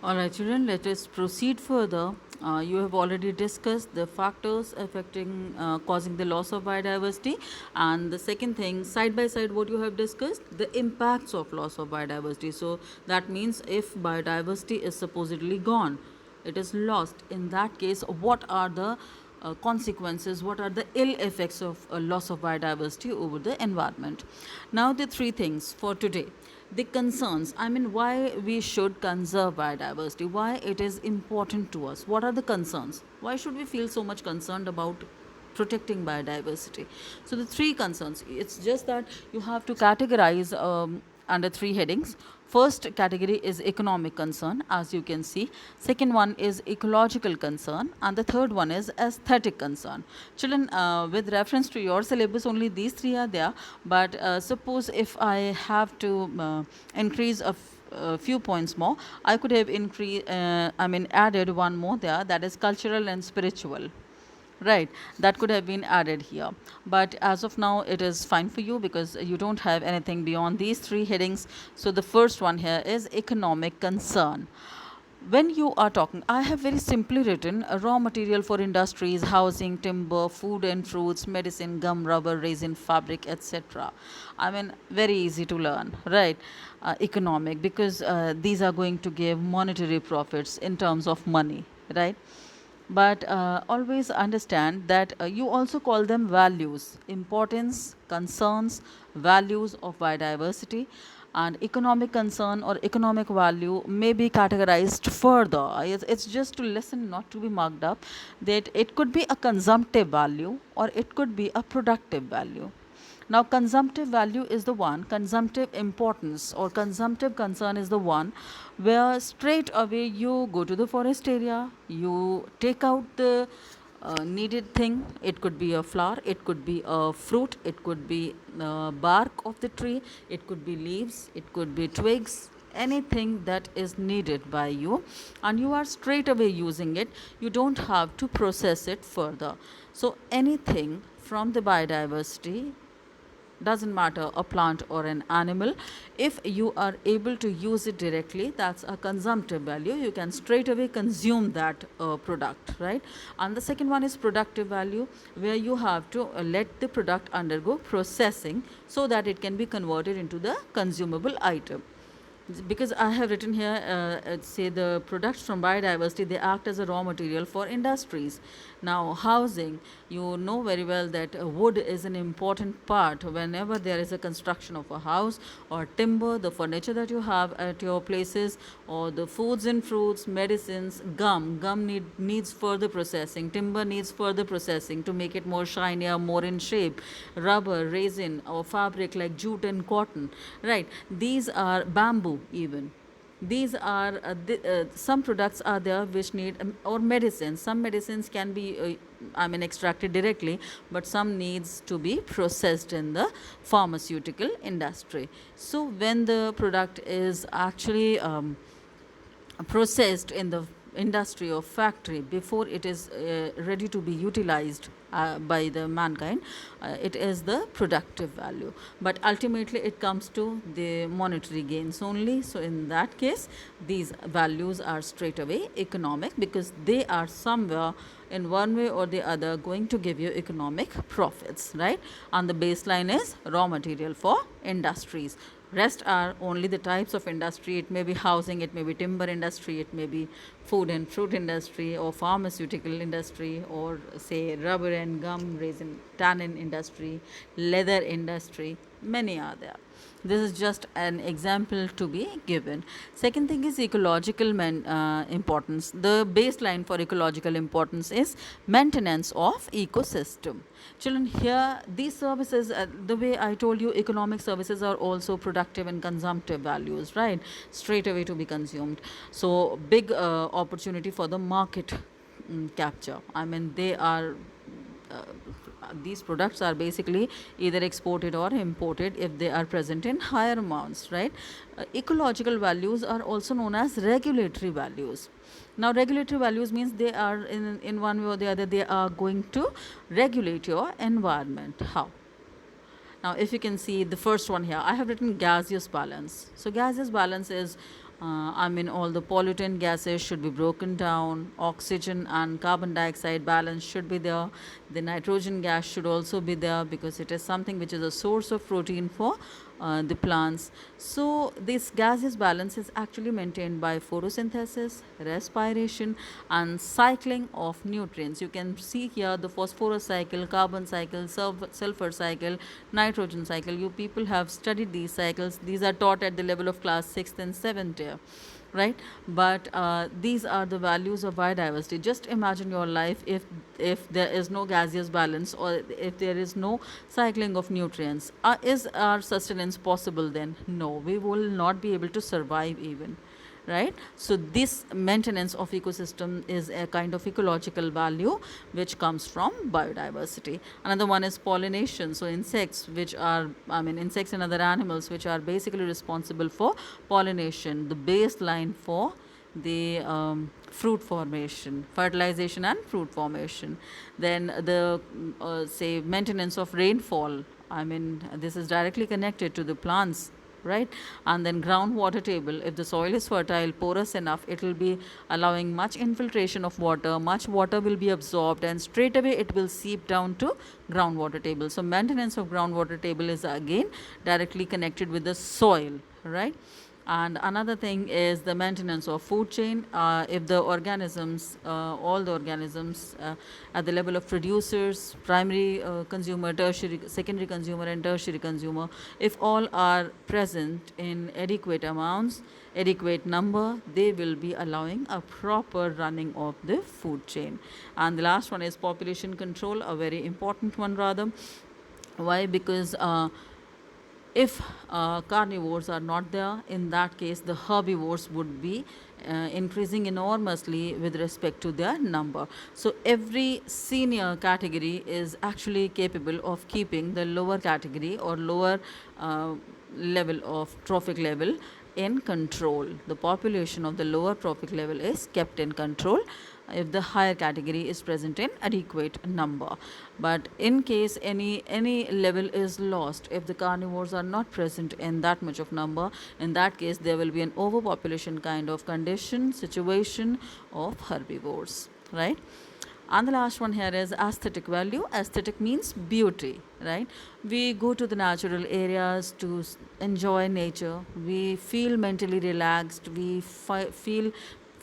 All right, children, let us proceed further. You have already discussed the factors affecting, causing the loss of biodiversity, and the second thing, side by side, what you have discussed, the impacts of loss of biodiversity. So that means if biodiversity is supposedly gone, it is lost. In that case, what are the consequences, what are the ill effects of loss of biodiversity over the environment? Now, the three things for today. The concerns, I mean, why we should conserve biodiversity, why it is important to us, what are the concerns, why should we feel so much concerned about protecting biodiversity? So the three concerns, it's just that you have to categorize under three headings. First category is economic concern, as you can see. Second one is ecological concern, and the third one is aesthetic concern. Children, with reference to your syllabus, only these three are there. But suppose if I have to increase a few points more, I could have added one more there, that is cultural and spiritual. Right, that could have been added here. But as of now, it is fine for you because you don't have anything beyond these three headings. So the first one here is economic concern. When you are talking, I have very simply written raw material for industries, housing, timber, food and fruits, medicine, gum, rubber, resin, fabric, etc. I mean, very easy to learn, right? Economic, because these are going to give monetary profits in terms of money, right? But always understand that you also call them values, importance, concerns, values of biodiversity. And economic concern or economic value may be categorized further. It's just to listen, not to be marked up, that it could be a consumptive value or it could be a productive value. Now, consumptive value is the one, consumptive importance or consumptive concern is the one where straight away you go to the forest area, you take out the needed thing. It could be a flower, it could be a fruit, it could be bark of the tree, it could be leaves, it could be twigs, anything that is needed by you, and you are straight away using it. You don't have to process it further. So anything from the biodiversity, doesn't matter a plant or an animal, if you are able to use it directly, that's a consumptive value. You can straight away consume that product, right? And the second one is productive value, where you have to let the product undergo processing so that it can be converted into the consumable item. Because I have written here, say the products from biodiversity, they act as a raw material for industries. Now, housing, you know very well that wood is an important part whenever there is a construction of a house, or timber, the furniture that you have at your places, or the foods and fruits, medicines, gum needs further processing, timber needs further processing to make it more shinier, more in shape, rubber, resin, or fabric like jute and cotton, right? These are bamboo even. These are some products are there which need, or medicines, some medicines can be extracted directly, but some needs to be processed in the pharmaceutical industry. So when the product is actually processed in the industry or factory before it is ready to be utilized by the mankind, it is the productive value. But ultimately it comes to the monetary gains only. So in that case, these values are straight away economic, because they are somewhere in one way or the other going to give you economic profits, right? And the baseline is raw material for industries. Rest are only the types of industry. It may be housing, it may be timber industry, it may be food and fruit industry, or pharmaceutical industry, or say rubber and gum, resin, tannin industry, leather industry. Many are there. This is just an example to be given. Second thing is ecological importance. The baseline for ecological importance is maintenance of ecosystem. Children, here these services, the way I told you, economic services are also productive and consumptive values, right? Straight away to be consumed. So big opportunity for the market capture. I mean, they are these products are basically either exported or imported if they are present in higher amounts, right? Ecological values are also known as regulatory values. Now, regulatory values means they are in one way or the other, they are going to regulate your environment. How? Now, if you can see the first one here, I have written gaseous balance. So, gaseous balance is All the pollutant gases should be broken down. Oxygen and carbon dioxide balance should be there. The nitrogen gas should also be there because it is something which is a source of protein for the plants. So, this gaseous balance is actually maintained by photosynthesis, respiration, and cycling of nutrients. You can see here the phosphorus cycle, carbon cycle, sulfur cycle, nitrogen cycle. You people have studied these cycles. These are taught at the level of class 6th and 7th year, right? But these are the values of biodiversity. Just imagine your life if there is no gaseous balance, or if there is no cycling of nutrients. Is our sustenance possible then? No, we will not be able to survive even, right? So this maintenance of ecosystem is a kind of ecological value which comes from biodiversity. Another one is pollination. So insects, which are insects and other animals which are basically responsible for pollination, the baseline for the fruit formation, fertilization and fruit formation. Then the say maintenance of rainfall. This is directly connected to the plants, right? And then groundwater table. If the soil is fertile, porous enough, it will be allowing much infiltration of water, much water will be absorbed, and straight away it will seep down to groundwater table. So maintenance of groundwater table is again directly connected with the soil, right? And another thing is the maintenance of food chain. If the organisms, all the organisms at the level of producers, primary consumer, tertiary, secondary consumer, and tertiary consumer, if all are present in adequate amounts, adequate number, they will be allowing a proper running of the food chain. And the last one is population control, a very important one rather. Why? Because if carnivores are not there, in that case the herbivores would be increasing enormously with respect to their number. So every senior category is actually capable of keeping the lower category or lower level of trophic level in control. The population of the lower trophic level is kept in control if the higher category is present in adequate number. But in case any level is lost, if the carnivores are not present in that much of number, in that case there will be an overpopulation kind of condition, situation of herbivores, right? And the last one here is aesthetic value. Aesthetic means beauty, right? We go to the natural areas to enjoy nature. We feel mentally relaxed. Feel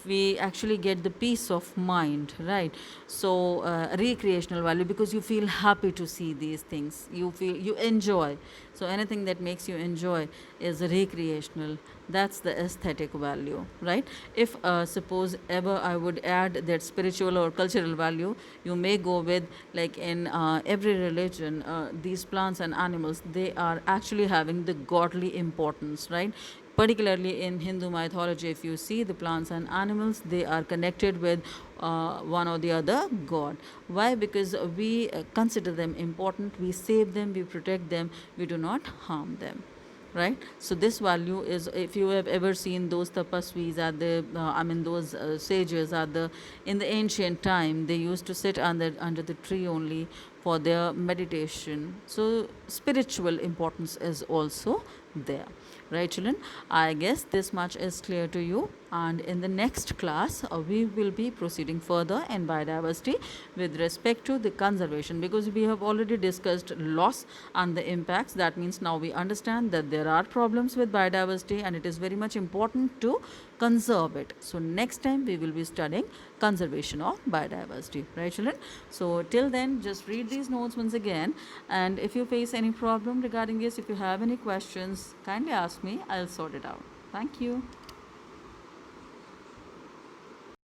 we actually get the peace of mind, right? So recreational value, because you feel happy to see these things, you enjoy. So anything that makes you enjoy is recreational. That's the aesthetic value, right? If suppose ever I would add that spiritual or cultural value, you may go with, like in every religion, these plants and animals, they are actually having the godly importance, right? Particularly in Hindu mythology, if you see the plants and animals, they are connected with one or the other god. Why? Because we consider them important, we save them, we protect them, we do not harm them, right? So this value is, if you have ever seen those tapasvis at the those sages at the in the ancient time, they used to sit under the tree only for their meditation. So spiritual importance is also there, right children? I guess this much is clear to you, and in the next class we will be proceeding further in biodiversity with respect to the conservation, because we have already discussed loss and the impacts. That means now we understand that there are problems with biodiversity and it is very much important to conserve it. So next time we will be studying conservation of biodiversity, right children? So till then, just read these notes once again, and if you face any problem regarding this, if you have any questions, kindly ask me, I'll sort it out. Thank you.